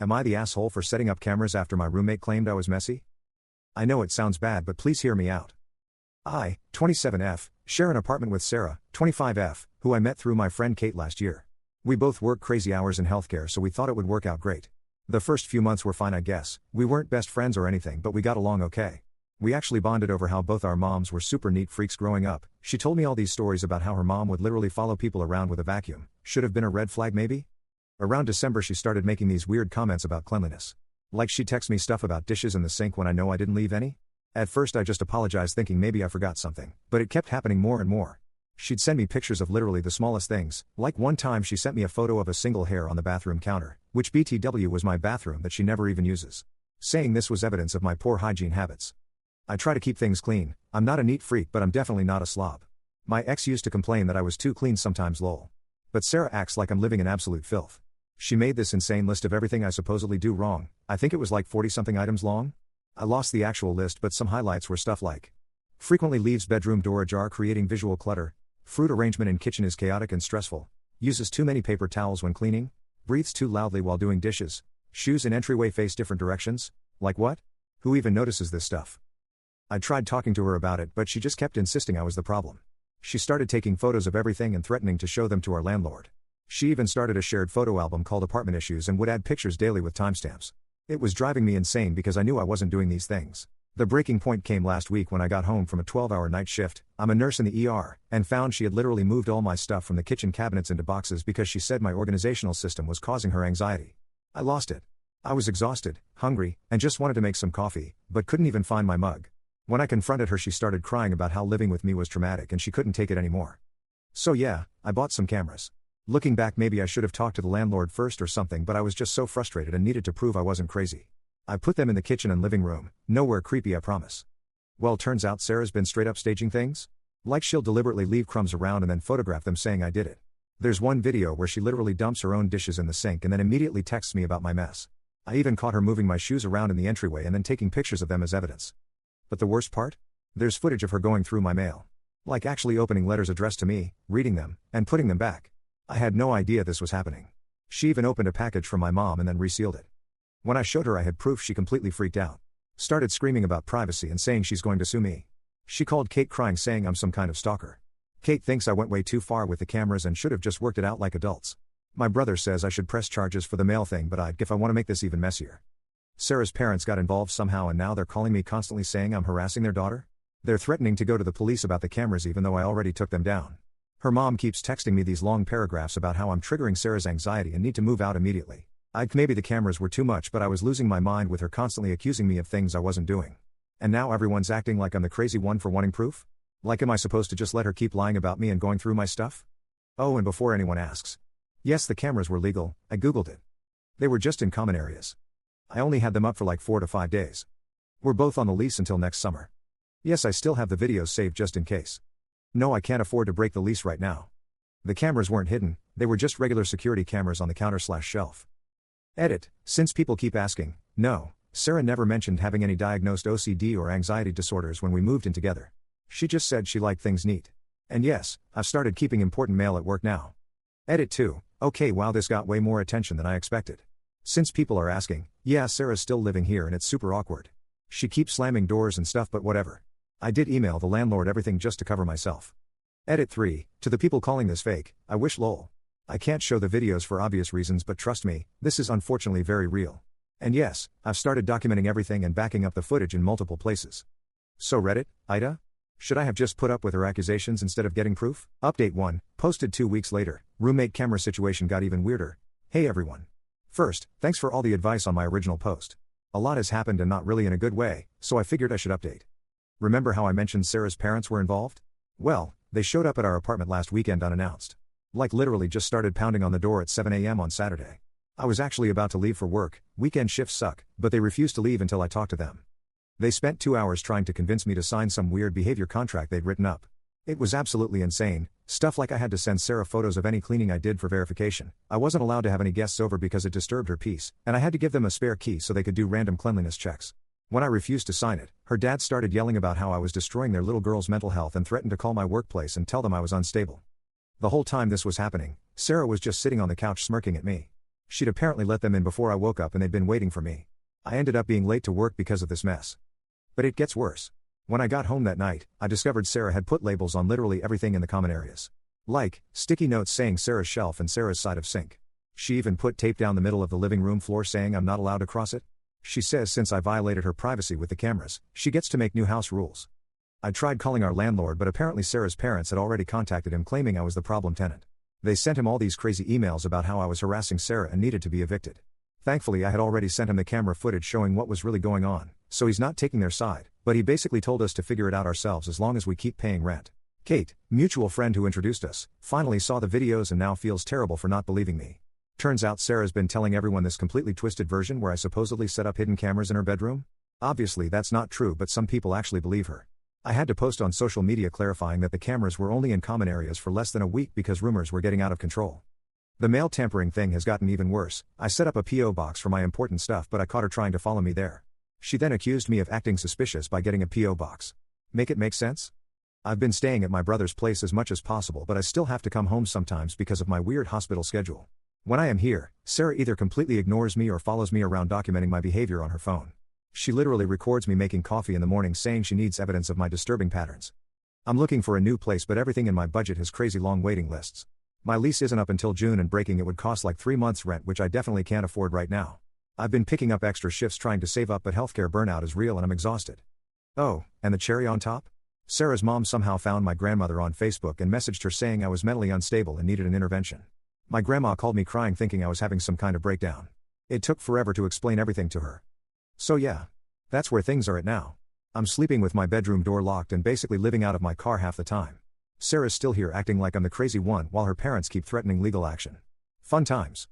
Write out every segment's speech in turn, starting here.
Am I the asshole for setting up cameras after my roommate claimed I was messy? I know it sounds bad, but please hear me out. I, 27F, share an apartment with Sarah, 25F, who I met through my friend Kate last year. We both work crazy hours in healthcare, so we thought it would work out great. The first few months were fine, I guess. We weren't best friends or anything, but we got along okay. We actually bonded over how both our moms were super neat freaks growing up. She told me all these stories about how her mom would literally follow people around with a vacuum. Should have been a red flag maybe? Around December she started making these weird comments about cleanliness. Like she'd text me stuff about dishes in the sink when I know I didn't leave any. At first I just apologized thinking maybe I forgot something, but it kept happening more and more. She'd send me pictures of literally the smallest things, like one time she sent me a photo of a single hair on the bathroom counter, which BTW was my bathroom that she never even uses. Saying this was evidence of my poor hygiene habits. I try to keep things clean. I'm not a neat freak, but I'm definitely not a slob. My ex used to complain that I was too clean sometimes, lol. But Sarah acts like I'm living in absolute filth. She made this insane list of everything I supposedly do wrong. I think it was like 40-something items long. I lost the actual list, but some highlights were stuff like: frequently leaves bedroom door ajar creating visual clutter, fruit arrangement in kitchen is chaotic and stressful, uses too many paper towels when cleaning, breathes too loudly while doing dishes, shoes in entryway face different directions. Like what? Who even notices this stuff? I tried talking to her about it, but she just kept insisting I was the problem. She started taking photos of everything and threatening to show them to our landlord. She even started a shared photo album called Apartment Issues and would add pictures daily with timestamps. It was driving me insane because I knew I wasn't doing these things. The breaking point came last week when I got home from a 12-hour night shift. I'm a nurse in the ER, and found she had literally moved all my stuff from the kitchen cabinets into boxes because she said my organizational system was causing her anxiety. I lost it. I was exhausted, hungry, and just wanted to make some coffee, but couldn't even find my mug. When I confronted her, she started crying about how living with me was traumatic and she couldn't take it anymore. So yeah, I bought some cameras. Looking back, maybe I should have talked to the landlord first or something, but I was just so frustrated and needed to prove I wasn't crazy. I put them in the kitchen and living room. Nowhere creepy, I promise. Well, turns out Sarah's been straight up staging things. Like she'll deliberately leave crumbs around and then photograph them saying I did it. There's one video where she literally dumps her own dishes in the sink and then immediately texts me about my mess. I even caught her moving my shoes around in the entryway and then taking pictures of them as evidence. But the worst part? There's footage of her going through my mail. Like actually opening letters addressed to me, reading them, and putting them back. I had no idea this was happening. She even opened a package from my mom and then resealed it. When I showed her I had proof, she completely freaked out. Started screaming about privacy and saying she's going to sue me. She called Kate crying saying I'm some kind of stalker. Kate thinks I went way too far with the cameras and should have just worked it out like adults. My brother says I should press charges for the mail thing, but I'd if I want to make this even messier. Sarah's parents got involved somehow and now they're calling me constantly saying I'm harassing their daughter. They're threatening to go to the police about the cameras even though I already took them down. Her mom keeps texting me these long paragraphs about how I'm triggering Sarah's anxiety and need to move out immediately. Maybe the cameras were too much, but I was losing my mind with her constantly accusing me of things I wasn't doing. And now everyone's acting like I'm the crazy one for wanting proof? Like am I supposed to just let her keep lying about me and going through my stuff? Oh, and before anyone asks. Yes, the cameras were legal, I googled it. They were just in common areas. I only had them up for like 4 to 5 days. We're both on the lease until next summer. Yes, I still have the videos saved just in case. No, I can't afford to break the lease right now. The cameras weren't hidden, they were just regular security cameras on the counter/shelf. Edit, since people keep asking, no, Sarah never mentioned having any diagnosed OCD or anxiety disorders when we moved in together. She just said she liked things neat. And yes, I've started keeping important mail at work now. Edit 2, okay, wow, this got way more attention than I expected. Since people are asking, yeah, Sarah's still living here and it's super awkward. She keeps slamming doors and stuff, but whatever. I did email the landlord everything just to cover myself. Edit 3, to the people calling this fake, I wish lol. I can't show the videos for obvious reasons, but trust me, this is unfortunately very real. And yes, I've started documenting everything and backing up the footage in multiple places. So Reddit, AITA? Should I have just put up with her accusations instead of getting proof? Update 1, posted 2 weeks later, roommate camera situation got even weirder. Hey everyone. First, thanks for all the advice on my original post. A lot has happened and not really in a good way, so I figured I should update. Remember how I mentioned Sarah's parents were involved? Well, they showed up at our apartment last weekend unannounced. Like literally just started pounding on the door at 7 a.m. on Saturday. I was actually about to leave for work, weekend shifts suck, but they refused to leave until I talked to them. They spent 2 hours trying to convince me to sign some weird behavior contract they'd written up. It was absolutely insane, stuff like I had to send Sarah photos of any cleaning I did for verification, I wasn't allowed to have any guests over because it disturbed her peace, and I had to give them a spare key so they could do random cleanliness checks. When I refused to sign it, her dad started yelling about how I was destroying their little girl's mental health and threatened to call my workplace and tell them I was unstable. The whole time this was happening, Sarah was just sitting on the couch smirking at me. She'd apparently let them in before I woke up and they'd been waiting for me. I ended up being late to work because of this mess. But it gets worse. When I got home that night, I discovered Sarah had put labels on literally everything in the common areas. Like, sticky notes saying Sarah's shelf and Sarah's side of sink. She even put tape down the middle of the living room floor saying I'm not allowed to cross it. She says since I violated her privacy with the cameras, she gets to make new house rules. I tried calling our landlord, but apparently Sarah's parents had already contacted him claiming I was the problem tenant. They sent him all these crazy emails about how I was harassing Sarah and needed to be evicted. Thankfully I had already sent him the camera footage showing what was really going on, so he's not taking their side, but he basically told us to figure it out ourselves as long as we keep paying rent. Kate, mutual friend who introduced us, finally saw the videos and now feels terrible for not believing me. Turns out Sarah's been telling everyone this completely twisted version where I supposedly set up hidden cameras in her bedroom. Obviously that's not true, but some people actually believe her. I had to post on social media clarifying that the cameras were only in common areas for less than a week because rumors were getting out of control. The mail tampering thing has gotten even worse. I set up a P.O. box for my important stuff, but I caught her trying to follow me there. She then accused me of acting suspicious by getting a P.O. box. Make it make sense? I've been staying at my brother's place as much as possible, but I still have to come home sometimes because of my weird hospital schedule. When I am here, Sarah either completely ignores me or follows me around documenting my behavior on her phone. She literally records me making coffee in the morning saying she needs evidence of my disturbing patterns. I'm looking for a new place, but everything in my budget has crazy long waiting lists. My lease isn't up until June and breaking it would cost like 3 months rent, which I definitely can't afford right now. I've been picking up extra shifts trying to save up, but healthcare burnout is real and I'm exhausted. Oh, and the cherry on top? Sarah's mom somehow found my grandmother on Facebook and messaged her saying I was mentally unstable and needed an intervention. My grandma called me crying thinking I was having some kind of breakdown. It took forever to explain everything to her. So yeah. That's where things are at now. I'm sleeping with my bedroom door locked and basically living out of my car half the time. Sarah's still here acting like I'm the crazy one while her parents keep threatening legal action. Fun times.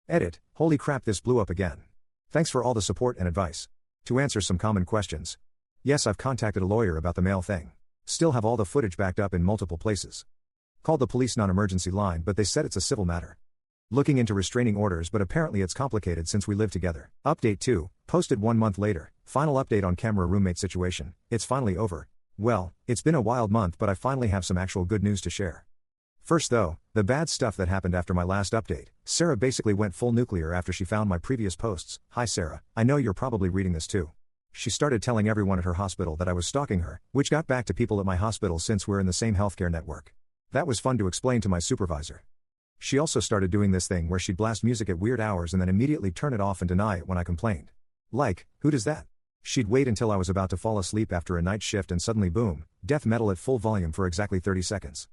Edit, holy crap, this blew up again. Thanks for all the support and advice. To answer some common questions. Yes, I've contacted a lawyer about the mail thing. Still have all the footage backed up in multiple places. Called the police non-emergency line, but they said it's a civil matter. Looking into restraining orders, but apparently it's complicated since we live together. Update 2, posted 1 month later. Final update on camera roommate situation. It's finally over. Well, it's been a wild month, but I finally have some actual good news to share. First though, the bad stuff that happened after my last update. Sarah basically went full nuclear after she found my previous posts. Hi Sarah, I know you're probably reading this too. She started telling everyone at her hospital that I was stalking her, which got back to people at my hospital since we're in the same healthcare network. That was fun to explain to my supervisor. She also started doing this thing where she'd blast music at weird hours and then immediately turn it off and deny it when I complained. Like, who does that? She'd wait until I was about to fall asleep after a night shift and suddenly boom, death metal at full volume for exactly 30 seconds.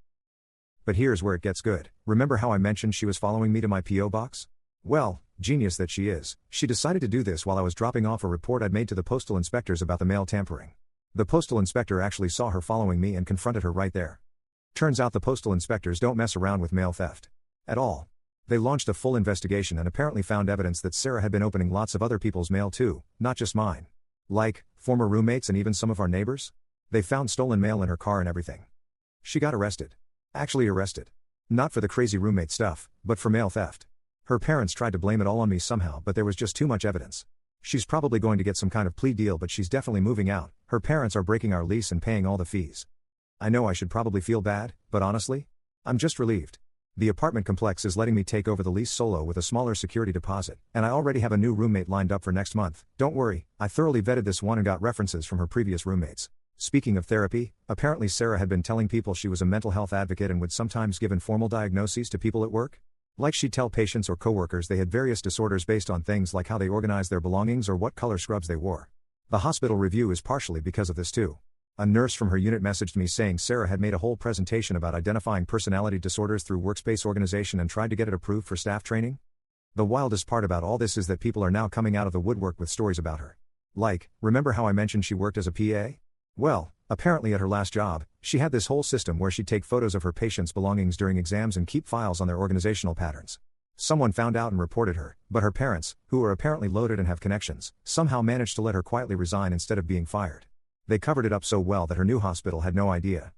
But here's where it gets good. Remember how I mentioned she was following me to my P.O. box? Well, genius that she is, she decided to do this while I was dropping off a report I'd made to the postal inspectors about the mail tampering. The postal inspector actually saw her following me and confronted her right there. Turns out the postal inspectors don't mess around with mail theft. At all. They launched a full investigation and apparently found evidence that Sarah had been opening lots of other people's mail too, not just mine. Like, former roommates and even some of our neighbors? They found stolen mail in her car and everything. She got arrested. Actually arrested. Not for the crazy roommate stuff, but for mail theft. Her parents tried to blame it all on me somehow, but there was just too much evidence. She's probably going to get some kind of plea deal, but she's definitely moving out. Her parents are breaking our lease and paying all the fees. I know I should probably feel bad, but honestly, I'm just relieved. The apartment complex is letting me take over the lease solo with a smaller security deposit, and I already have a new roommate lined up for next month. Don't worry, I thoroughly vetted this one and got references from her previous roommates. Speaking of therapy, apparently Sarah had been telling people she was a mental health advocate and would sometimes give informal diagnoses to people at work. Like she'd tell patients or coworkers they had various disorders based on things like how they organized their belongings or what color scrubs they wore. The hospital review is partially because of this too. A nurse from her unit messaged me saying Sarah had made a whole presentation about identifying personality disorders through workspace organization and tried to get it approved for staff training. The wildest part about all this is that people are now coming out of the woodwork with stories about her. Like, remember how I mentioned she worked as a PA? Well, apparently at her last job, she had this whole system where she'd take photos of her patients' belongings during exams and keep files on their organizational patterns. Someone found out and reported her, but her parents, who are apparently loaded and have connections, somehow managed to let her quietly resign instead of being fired. They covered it up so well that her new hospital had no idea.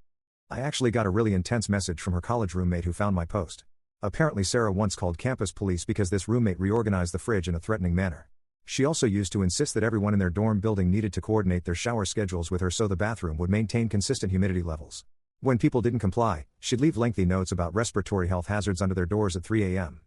I actually got a really intense message from her college roommate who found my post. Apparently Sarah once called campus police because this roommate reorganized the fridge in a threatening manner. She also used to insist that everyone in their dorm building needed to coordinate their shower schedules with her so the bathroom would maintain consistent humidity levels. When people didn't comply, she'd leave lengthy notes about respiratory health hazards under their doors at 3 a.m.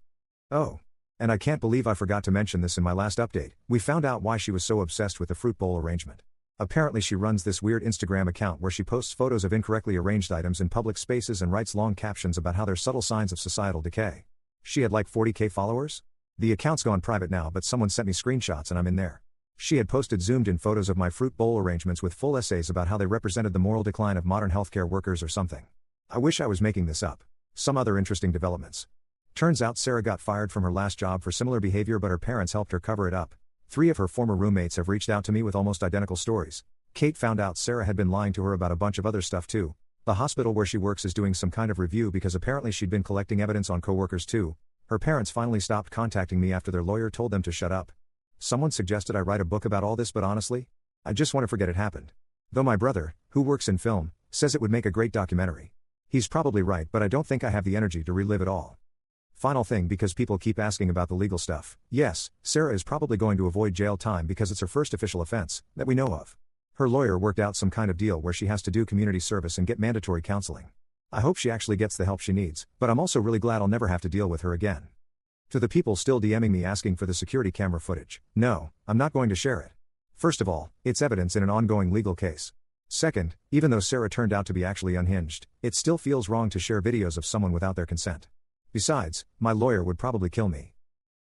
Oh. And I can't believe I forgot to mention this in my last update. We found out why she was so obsessed with the fruit bowl arrangement. Apparently she runs this weird Instagram account where she posts photos of incorrectly arranged items in public spaces and writes long captions about how they're subtle signs of societal decay. She had like 40k followers? The account's gone private now, but someone sent me screenshots and I'm in there. She had posted zoomed-in photos of my fruit bowl arrangements with full essays about how they represented the moral decline of modern healthcare workers or something. I wish I was making this up. Some other interesting developments. Turns out Sarah got fired from her last job for similar behavior, but her parents helped her cover it up. 3 of her former roommates have reached out to me with almost identical stories. Kate found out Sarah had been lying to her about a bunch of other stuff too. The hospital where she works is doing some kind of review because apparently she'd been collecting evidence on coworkers too. Her parents finally stopped contacting me after their lawyer told them to shut up. Someone suggested I write a book about all this, but honestly, I just want to forget it happened. Though my brother, who works in film, says it would make a great documentary. He's probably right, but I don't think I have the energy to relive it all. Final thing, because people keep asking about the legal stuff. Yes, Sarah is probably going to avoid jail time because it's her first official offense, that we know of. Her lawyer worked out some kind of deal where she has to do community service and get mandatory counseling. I hope she actually gets the help she needs, but I'm also really glad I'll never have to deal with her again. To the people still DMing me asking for the security camera footage, no, I'm not going to share it. First of all, it's evidence in an ongoing legal case. Second, even though Sarah turned out to be actually unhinged, it still feels wrong to share videos of someone without their consent. Besides, my lawyer would probably kill me.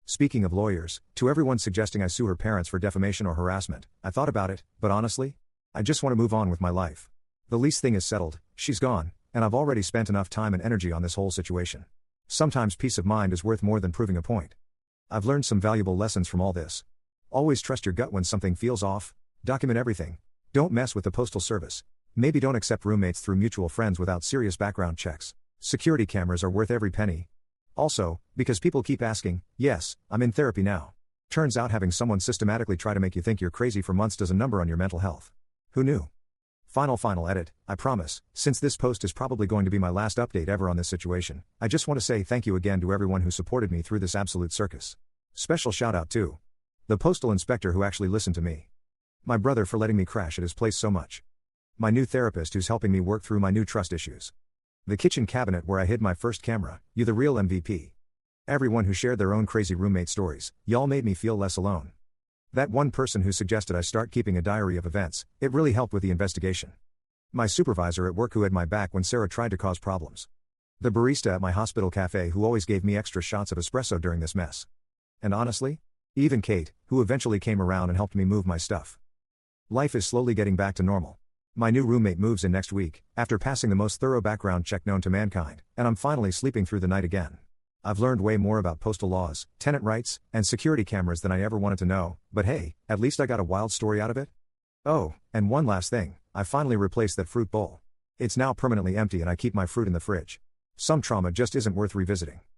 Speaking of lawyers, to everyone suggesting I sue her parents for defamation or harassment, I thought about it, but honestly, I just want to move on with my life. The least thing is settled, she's gone, and I've already spent enough time and energy on this whole situation. Sometimes peace of mind is worth more than proving a point. I've learned some valuable lessons from all this. Always trust your gut when something feels off. Document everything. Don't mess with the postal service. Maybe don't accept roommates through mutual friends without serious background checks. Security cameras are worth every penny. Also, because people keep asking, yes, I'm in therapy now. Turns out having someone systematically try to make you think you're crazy for months does a number on your mental health. Who knew? Final edit, I promise, since this post is probably going to be my last update ever on this situation, I just want to say thank you again to everyone who supported me through this absolute circus. Special shout out to the postal inspector who actually listened to me. My brother for letting me crash at his place so much. My new therapist who's helping me work through my new trust issues. The kitchen cabinet where I hid my first camera, you the real MVP. Everyone who shared their own crazy roommate stories, y'all made me feel less alone. That one person who suggested I start keeping a diary of events, it really helped with the investigation. My supervisor at work who had my back when Sarah tried to cause problems. The barista at my hospital cafe who always gave me extra shots of espresso during this mess. And honestly, even Kate, who eventually came around and helped me move my stuff. Life is slowly getting back to normal. My new roommate moves in next week, after passing the most thorough background check known to mankind, and I'm finally sleeping through the night again. I've learned way more about postal laws, tenant rights, and security cameras than I ever wanted to know, but hey, at least I got a wild story out of it. Oh, and one last thing, I finally replaced that fruit bowl. It's now permanently empty and I keep my fruit in the fridge. Some trauma just isn't worth revisiting.